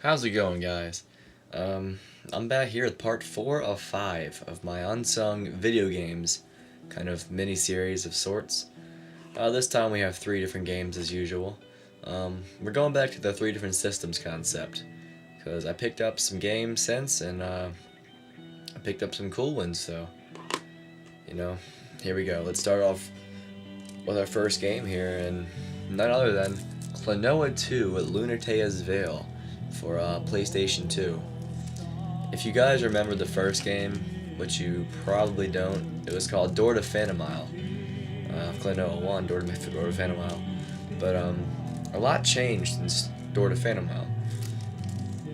How's it going, guys? I'm back here with part 4 of 5 of my Unsung Video Games kind of mini-series of sorts. This time we have 3 different games as usual. We're going back to the 3 different systems concept, because I picked up some games since, and I picked up some cool ones, so, here we go. Let's start off with our first game here, and none other than Klonoa 2 with Lunatea's Veil for PlayStation 2. If you guys remember the first game, which you probably don't, it was called Door to Phantomile. Klonoa 1, Door to Phantomile. But a lot changed since Door to Phantomile,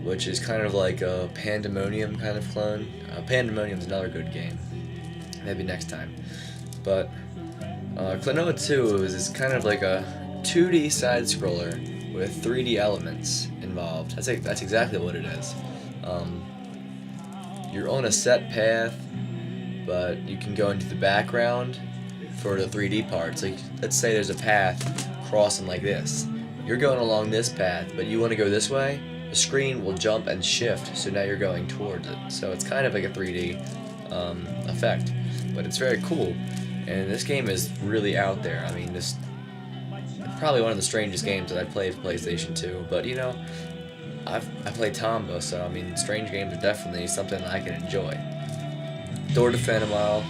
which is kind of like a Pandemonium kind of clone. Pandemonium's another good game. Maybe next time. But Klonoa 2 is kind of like a 2D side-scroller with 3D elements involved. That's exactly what it is. You're on a set path, but you can go into the background for the 3D parts. Like, let's say there's a path crossing like this. You're going along this path, but you want to go this way, the screen will jump and shift, so now you're going towards it. So it's kind of like a 3D effect, but it's very cool. And this game is really out there. I mean, this probably one of the strangest games that I've played for PlayStation 2, but I play Tombo, so I mean, strange games are definitely something I can enjoy. Door to Phantomile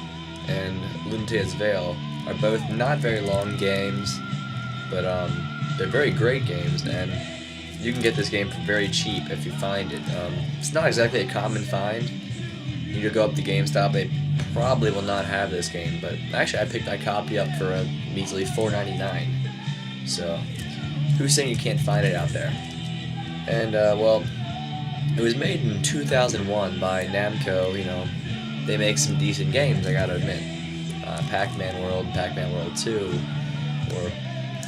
and Lunatea's Veil are both not very long games, but they're very great games, and you can get this game for very cheap if you find it. It's not exactly a common find. You need to go up to GameStop. They probably will not have this game, but actually I picked my copy up for a measly $4.99. So, who's saying you can't find it out there? And, well, it was made in 2001 by Namco. They make some decent games, I gotta admit. Pac-Man World and Pac-Man World 2 were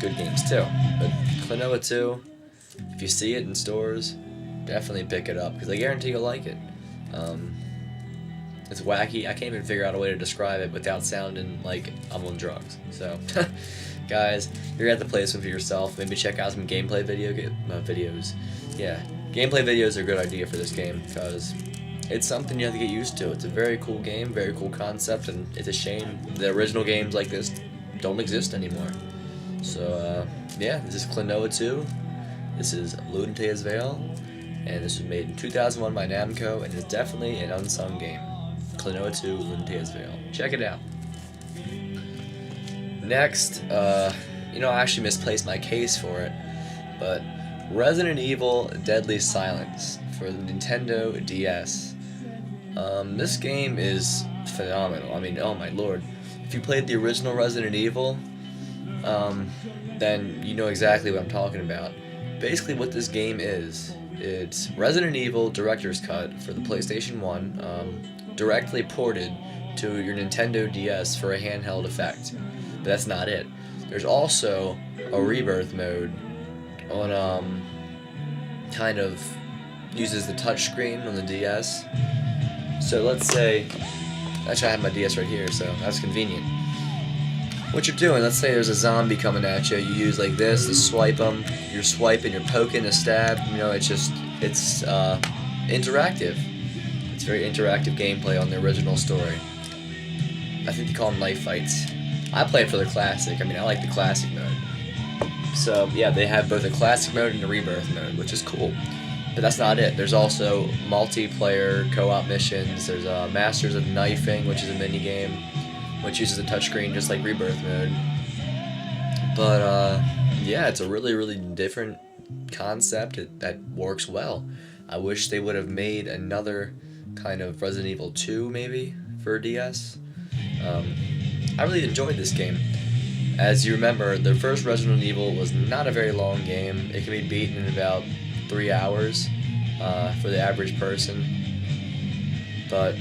good games too. But Klonoa 2, if you see it in stores, definitely pick it up, because I guarantee you'll like it. It's wacky. I can't even figure out a way to describe it without sounding like I'm on drugs. So, guys, you're gonna have to play this one for yourself. Maybe check out some gameplay videos. Yeah, gameplay videos are a good idea for this game, because it's something you have to get used to. It's a very cool game, very cool concept, and it's a shame the original games like this don't exist anymore. So, yeah, this is Klonoa 2. This is Lunatea's Veil, and this was made in 2001 by Namco, and it's definitely an unsung game. Klonoa 2, Lunatea's Veil. Check it out. Next, I actually misplaced my case for it, but Resident Evil Deadly Silence for the Nintendo DS. This game is phenomenal. I mean, oh my lord. If you played the original Resident Evil, then you know exactly what I'm talking about. Basically what this game is, it's Resident Evil Director's Cut for the PlayStation 1, directly ported to your Nintendo DS for a handheld effect. But that's not it. There's also a rebirth mode on, kind of uses the touchscreen on the DS. So let's say, actually I have my DS right here, so that's convenient. What you're doing, let's say there's a zombie coming at you, you use like this to swipe them, you're swiping, you're poking, a stab, it's interactive. It's very interactive gameplay on the original story. I think they call them knife fights. I played for the classic. I mean, I like the classic mode. So, yeah, they have both a classic mode and a rebirth mode, which is cool. But that's not it. There's also multiplayer co-op missions. There's Masters of Knifing, which is a mini-game, which uses a touchscreen just like rebirth mode. But, yeah, it's a really, really different concept that works well. I wish they would have made another kind of Resident Evil 2, maybe, for DS. I really enjoyed this game. As you remember, the first Resident Evil was not a very long game. It can be beaten in about 3 hours for the average person. But,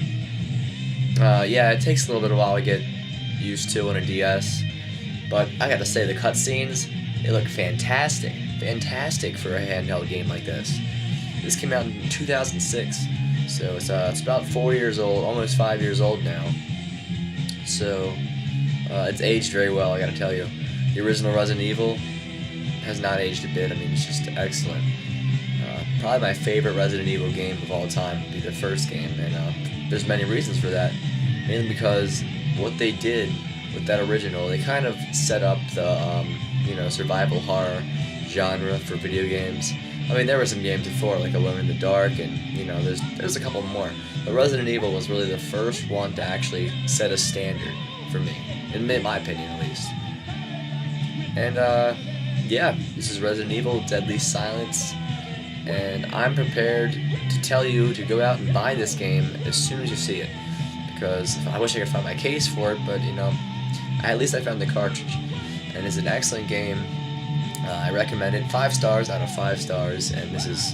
yeah, it takes a little bit of a while to get used to on a DS. But I gotta say, the cutscenes, they look fantastic. Fantastic for a handheld game like this. This came out in 2006. So it's about 4 years old, almost 5 years old now. So it's aged very well, I gotta tell you. The original Resident Evil has not aged a bit. I mean, it's just excellent. probably my favorite Resident Evil game of all time would be the first game, and there's many reasons for that. Mainly because what they did with that original, they kind of set up the survival horror genre for video games. I mean, there were some games before, like Alone in the Dark, and there's a couple more. But Resident Evil was really the first one to actually set a standard for me, in my opinion at least. And yeah, this is Resident Evil Deadly Silence, and I'm prepared to tell you to go out and buy this game as soon as you see it, because I wish I could find my case for it, but at least I found the cartridge, and it's an excellent game. I recommend it. 5 stars out of 5 stars, and this is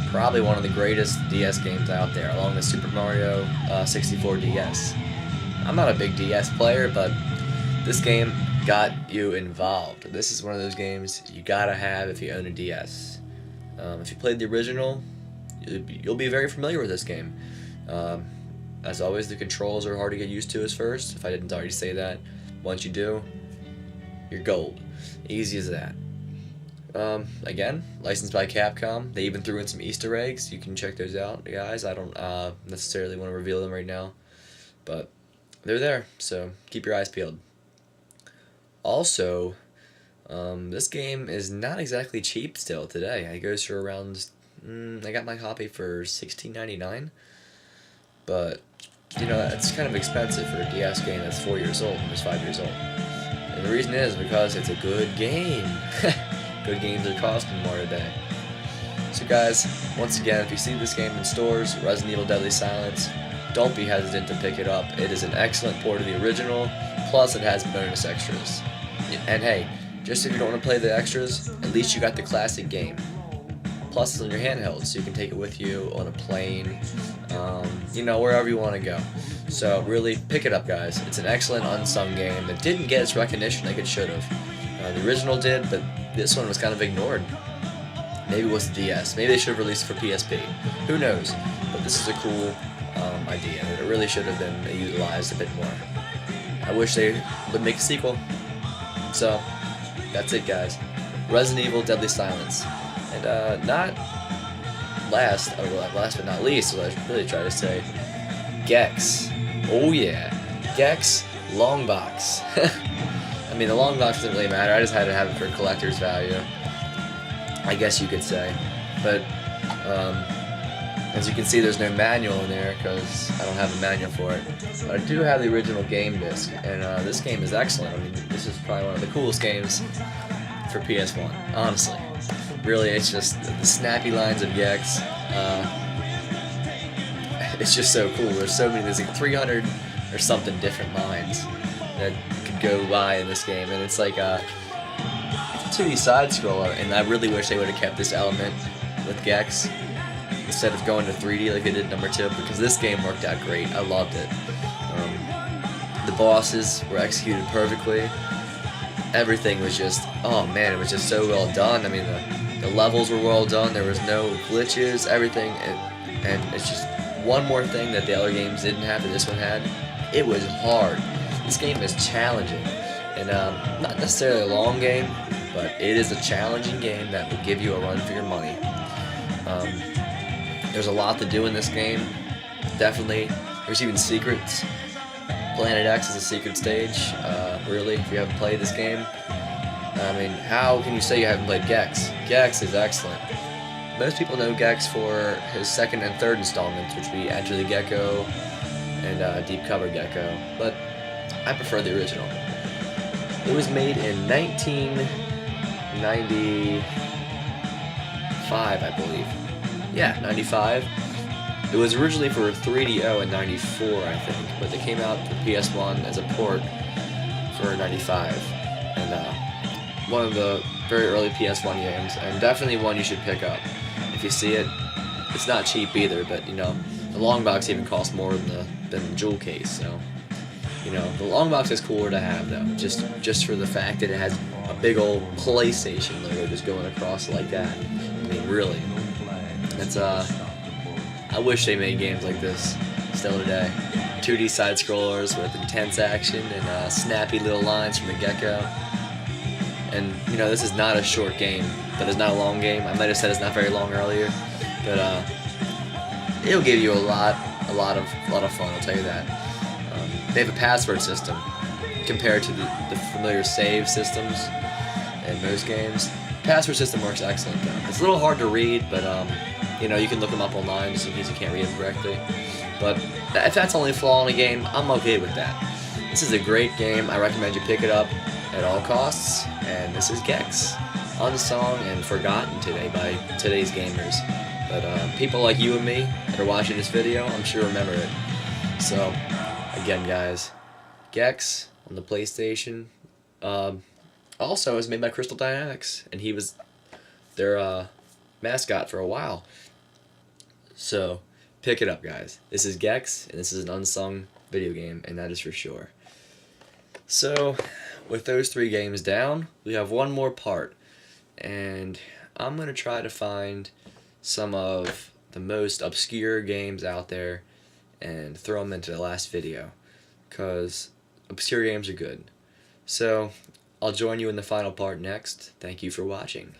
probably one of the greatest DS games out there, along with Super Mario 64 DS. I'm not a big DS player, but this game got you involved. This is one of those games you gotta have if you own a DS. If you played the original, you'll be very familiar with this game. As always, the controls are hard to get used to at first, if I didn't already say that. Once you do, you're gold. Easy as that. Again, licensed by Capcom. They even threw in some Easter eggs. You can check those out, guys. I don't necessarily want to reveal them right now, but they're there, so keep your eyes peeled. Also, this game is not exactly cheap still today. It goes for around, I got my copy for $16.99, but it's kind of expensive for a DS game that's 4 years old, almost 5 years old. And the reason is because it's a good game. Good games are costing more today. So guys, once again, if you see this game in stores, Resident Evil Deadly Silence, don't be hesitant to pick it up. It is an excellent port of the original, plus it has bonus extras. And hey, just if you don't want to play the extras, at least you got the classic game. Plus it's on your handheld, so you can take it with you on a plane, wherever you want to go. So really, pick it up, guys. It's an excellent unsung game that didn't get its recognition like it should have. The original did, but this one was kind of ignored. Maybe it was the DS. Maybe they should have released it for PSP. Who knows? But this is a cool idea, and it really should have been utilized a bit more. I wish they would make a sequel. So, that's it, guys. Resident Evil Deadly Silence. And not last but not least, what I really try to say, Gex. Oh yeah, Gex long box. I mean, the long box doesn't really matter. I just had to have it for collector's value, I guess you could say. But as you can see, there's no manual in there because I don't have a manual for it. But I do have the original game disc, and this game is excellent. I mean, this is probably one of the coolest games for PS1, honestly. Really, it's just the snappy lines of Gex. It's just so cool. There's so many. There's like 300 or something different lines that could go by in this game, and it's like a 2D side scroller. And I really wish they would have kept this element with Gex instead of going to 3D like they did number 2, because this game worked out great. I loved it. The bosses were executed perfectly. Everything was just, oh man, it was just so well done. I mean, the levels were well done. There was no glitches, everything, and it's just one more thing that the other games didn't have that this one had. It was hard. This game is challenging, and not necessarily a long game, but it is a challenging game that will give you a run for your money. There's a lot to do in this game. Definitely, there's even secrets. Planet X is a secret stage, really, if you haven't played this game. I mean, how can you say you haven't played Gex? Gex is excellent. Most people know Gex for his second and third installments, which would be Enter the Gecko and Deep Cover Gecko, but I prefer the original. It was made in 1995, I believe. Yeah, 95. It was originally for 3DO in 94, I think, but they came out for PS1 as a port for 95. And one of the very early PS1 games, and definitely one you should pick up. If you see it, it's not cheap either, but the long box even costs more than the jewel case, so the long box is cooler to have though, just for the fact that it has a big old PlayStation logo just going across like that. I mean, really, it's I wish they made games like this still today. 2D side scrollers with intense action and snappy little lines from the Gecko. And you know, this is not a short game, but it's not a long game. I might have said it's not very long earlier, but it'll give you a lot of fun. I'll tell you that. They have a password system compared to the familiar save systems in most games. Password system works excellent though. It's a little hard to read, but you know, you can look them up online just in case you can't read them correctly. But if that's the only flaw in a game, I'm okay with that. This is a great game. I recommend you pick it up at all costs. And this is Gex, unsung and forgotten today by today's gamers. But people like you and me that are watching this video, I'm sure remember it. So, again guys, Gex on the PlayStation. Also, it was made by Crystal Dynamics, and he was their mascot for a while. So, pick it up, guys. This is Gex, and this is an unsung video game, and that is for sure. So, with those 3 games down, we have one more part, and I'm going to try to find some of the most obscure games out there and throw them into the last video, because obscure games are good. So, I'll join you in the final part next. Thank you for watching.